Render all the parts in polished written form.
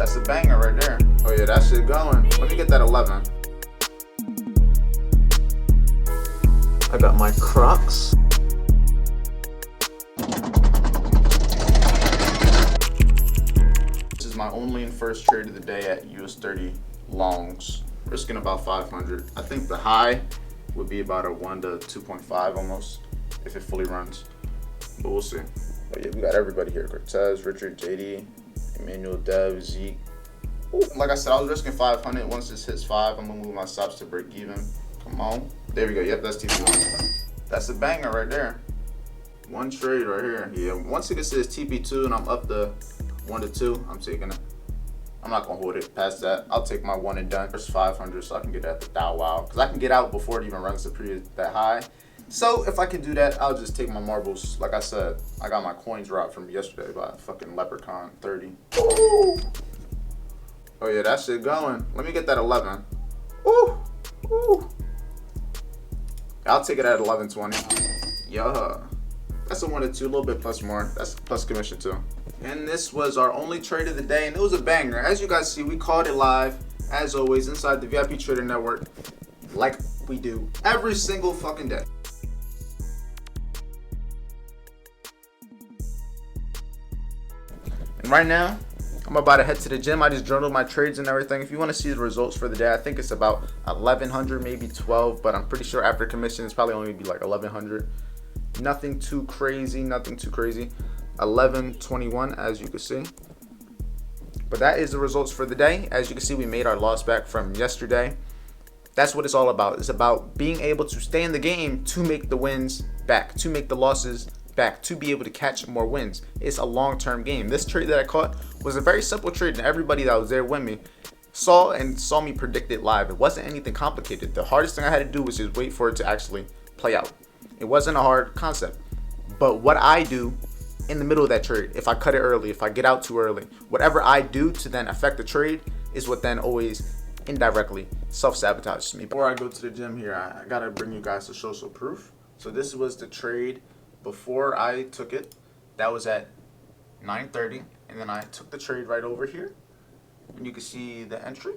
That's a banger right there. Oh yeah, that shit going. Let me get that 11. I got my Crocs. This is my only and first trade of the day at US 30 longs. Risking about 500. I think the high would be about a 1 to 2.5 almost if it fully runs. But we'll see. Oh yeah, we got everybody here. Cortez, Richard, JD, Emmanuel, Dev, Zeke. Ooh, like I said, I was risking 500. Once this hits 5, I'm gonna move my stops to break even. Come on. There we go. Yep, that's TP1. That's a banger right there. One trade right here. Yeah, once it gets to this TP2 and I'm up to 1 to 2, I'm taking it. I'm not gonna hold it past that. I'll take my one and done. There's 500 so I can get at the Dow Wow. Because I can get out before it even runs that high. So if I can do that, I'll just take my marbles. Like I said, I got my coins dropped from yesterday by fucking Leprechaun 30. Ooh. Oh yeah, that shit going. Let me get that 11. Ooh. Ooh. I'll take it at 11.20. Yeah. That's a 1 to 2, a little bit plus more. That's plus commission too. And this was our only trade of the day, and it was a banger. As you guys see, we called it live, as always, inside the VIP Trader Network, like we do every single fucking day. And right now, I'm about to head to the gym. I just journaled my trades and everything. If you want to see the results for the day, I think it's about 1,100, maybe 12, but I'm pretty sure after commission, it's probably only be like 1,100. Nothing too crazy, nothing too crazy. 11.21, as you can see. But that is the results for the day. As you can see, we made our loss back from yesterday. That's what it's all about. It's about being able to stay in the game to make the wins back, to make the losses back, to be able to catch more wins. It's a long-term game. This trade that I caught was a very simple trade, and everybody that was there with me saw me predict it live. It wasn't anything complicated. The hardest thing I had to do was just wait for it to actually play out. It wasn't a hard concept. But what I do in the middle of that trade, if I cut it early, if I get out too early, whatever I do to then affect the trade is what then always indirectly self-sabotages me. Before I go to the gym here, I gotta bring you guys to social proof. So this was the trade before I took it. That was at 9:30, and then I took the trade right over here, and you can see the entry,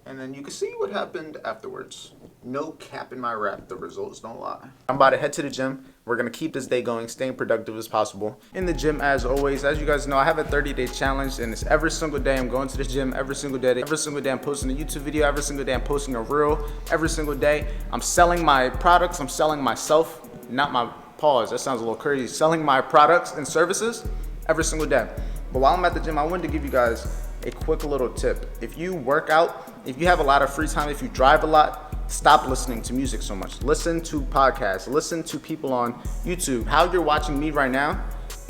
and then you can see what happened afterwards. No cap in my rap, the results don't lie. I'm about to head to the gym. We're gonna keep this day going, staying productive as possible. In the gym, as always, as you guys know, I have a 30-day challenge, and it's every single day I'm going to the gym, every single day. Every single day I'm posting a YouTube video, every single day I'm posting a reel, every single day I'm selling my products, I'm selling myself, not my pause, that sounds a little crazy, selling my products and services every single day. But while I'm at the gym, I wanted to give you guys a quick little tip. If you work out, if you have a lot of free time, if you drive a lot, stop listening to music so much. Listen to podcasts, listen to people on YouTube. How you're watching me right now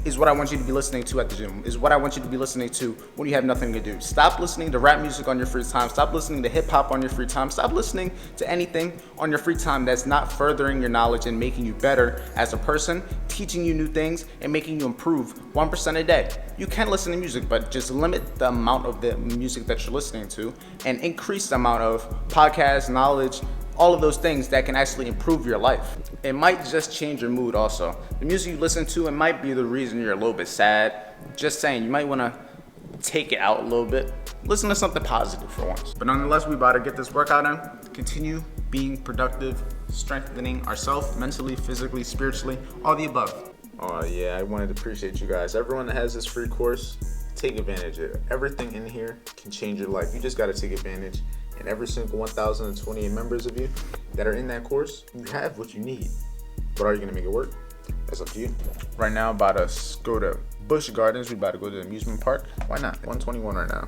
is what I want you to be listening to at the gym, is what I want you to be listening to when you have nothing to do. Stop listening to rap music on your free time. Stop listening to hip hop on your free time. Stop listening to anything on your free time that's not furthering your knowledge and making you better as a person, teaching you new things and making you improve 1% a day. You can listen to music, but just limit the amount of the music that you're listening to and increase the amount of podcasts, knowledge, all of those things that can actually improve your life. It might just change your mood also. The music you listen to, it might be the reason you're a little bit sad. Just saying, you might wanna take it out a little bit. Listen to something positive for once. But nonetheless, we about to get this workout in. Continue being productive, strengthening ourselves mentally, physically, spiritually, all the above. Oh yeah, I wanted to appreciate you guys. Everyone that has this free course, take advantage of it. Everything in here can change your life. You just gotta take advantage. And every single 1,028 members of you that are in that course, you have what you need. But are you gonna make it work? That's up to you. Right now, about to go to Busch Gardens. We about to go to the amusement park. Why not? 121 right now.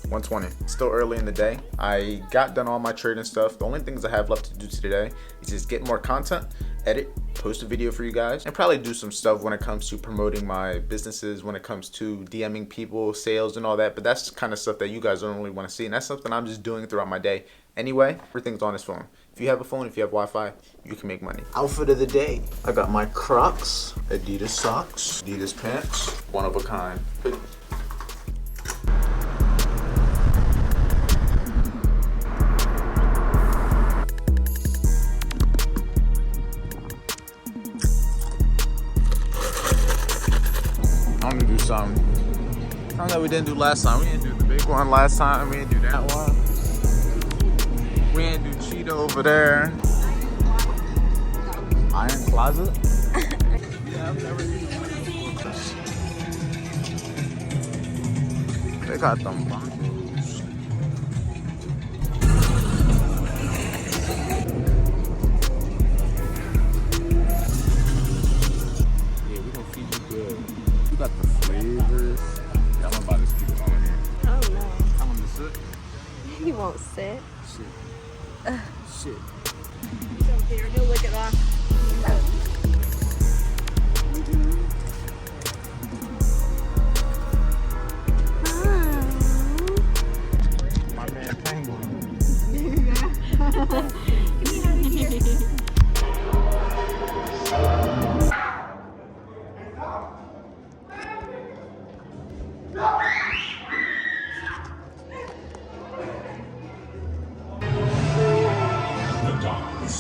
120. Still early in the day. I got done all my trading stuff. The only things I have left to do today is just get more content, edit, post a video for you guys, and probably do some stuff when it comes to promoting my businesses, when it comes to DMing people, sales and all that. But that's kind of stuff that you guys don't really want to see, and that's something I'm just doing throughout my day. Anyway, everything's on this phone. If you have a phone, if you have Wi-Fi, you can make money. Outfit of the day. I got my Crocs, Adidas socks, Adidas pants, one of a kind. I'm gonna do some that we didn't do last time. We didn't do the big one last time. We didn't do that one. We didn't do Cheetah over there. Iron Closet? Yeah, I've never used this. They got them bongos. Yeah, we gonna feed you good. You got the flavors. Yeah, I'm gonna buy this people on here. Oh no. Tell him to sit. He won't sit. Shit. Shit. He's up there. He'll lick it off. My man Penguin.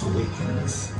Awakens.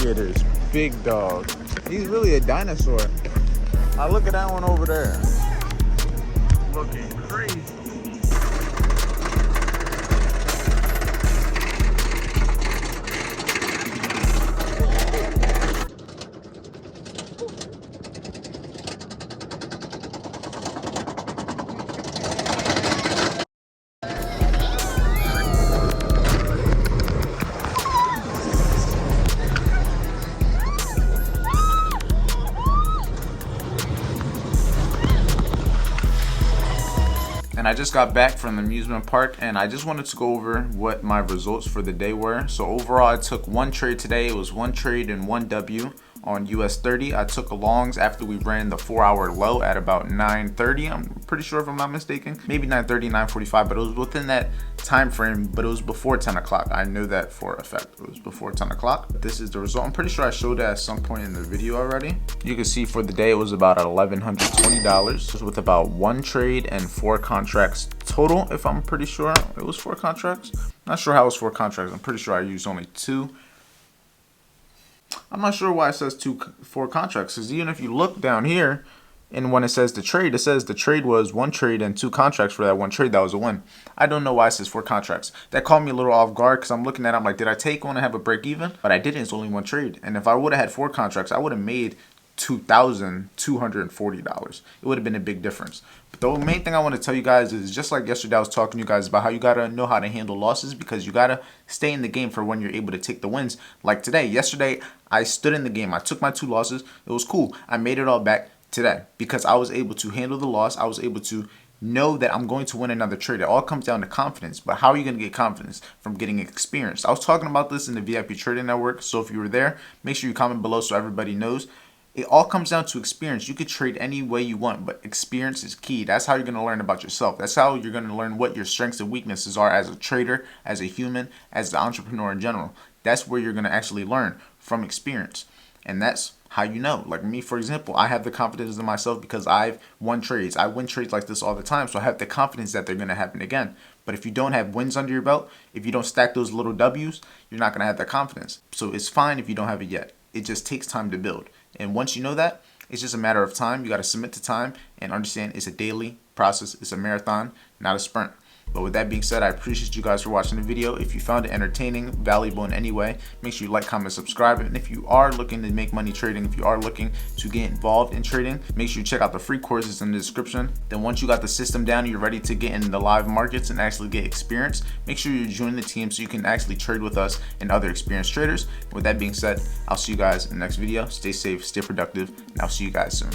There's big dog. He's really a dinosaur. I look at that one over there. Looking crazy. And I just got back from the amusement park and I just wanted to go over what my results for the day were. So overall I took one trade today. It was one trade and one W on US 30. I took a longs after we ran the 4-hour low at about 9:30. I'm pretty sure if I'm not mistaken. Maybe 9:30, 9:45, but it was within that time frame, but it was before 10 o'clock. I knew that for a fact. It was before 10 o'clock. This is the result. I'm pretty sure I showed that at some point in the video already. You can see for the day it was about $1,120 with about one trade and 4 contracts total, if I'm pretty sure. It was 4 contracts. Not sure how it was 4 contracts. I'm pretty sure I used only 2. I'm not sure why it says 4 contracts, because even if you look down here and when it says the trade, it says the trade was 1 trade and 2 contracts for that 1 trade. That was a win. I don't know why it says 4 contracts. That caught me a little off guard because I'm looking at it, I'm like, did I take one and have a break even? But I didn't. It's only 1 trade. And if I would have had 4 contracts, I would have made $2,240. It would have been a big difference. But the main thing I want to tell you guys is, just like yesterday I was talking to you guys about how you got to know how to handle losses, because you got to stay in the game for when you're able to take the wins. Like today, yesterday, I stood in the game. I took my 2 losses. It was cool. I made it all back today because I was able to handle the loss. I was able to know that I'm going to win another trade. It all comes down to confidence. But how are you going to get confidence? From getting experience. I was talking about this in the VIP Trading Network. So if you were there, make sure you comment below so everybody knows. It all comes down to experience. You could trade any way you want, but experience is key. That's how you're going to learn about yourself. That's how you're going to learn what your strengths and weaknesses are as a trader, as a human, as an entrepreneur in general. That's where you're going to actually learn from experience. And that's how you know. Like me, for example, I have the confidence in myself because I've won trades. I win trades like this all the time, so I have the confidence that they're going to happen again. But if you don't have wins under your belt, if you don't stack those little W's, you're not going to have that confidence. So it's fine if you don't have it yet. It just takes time to build. And once you know that, it's just a matter of time. You got to submit to time and understand it's a daily process. It's a marathon, not a sprint. But with that being said, I appreciate you guys for watching the video. If you found it entertaining, valuable in any way, make sure you like, comment, subscribe. And if you are looking to make money trading, if you are looking to get involved in trading, make sure you check out the free courses in the description. Then once you got the system down, you're ready to get in the live markets and actually get experience, make sure you join the team so you can actually trade with us and other experienced traders. With that being said, I'll see you guys in the next video. Stay safe, stay productive, and I'll see you guys soon.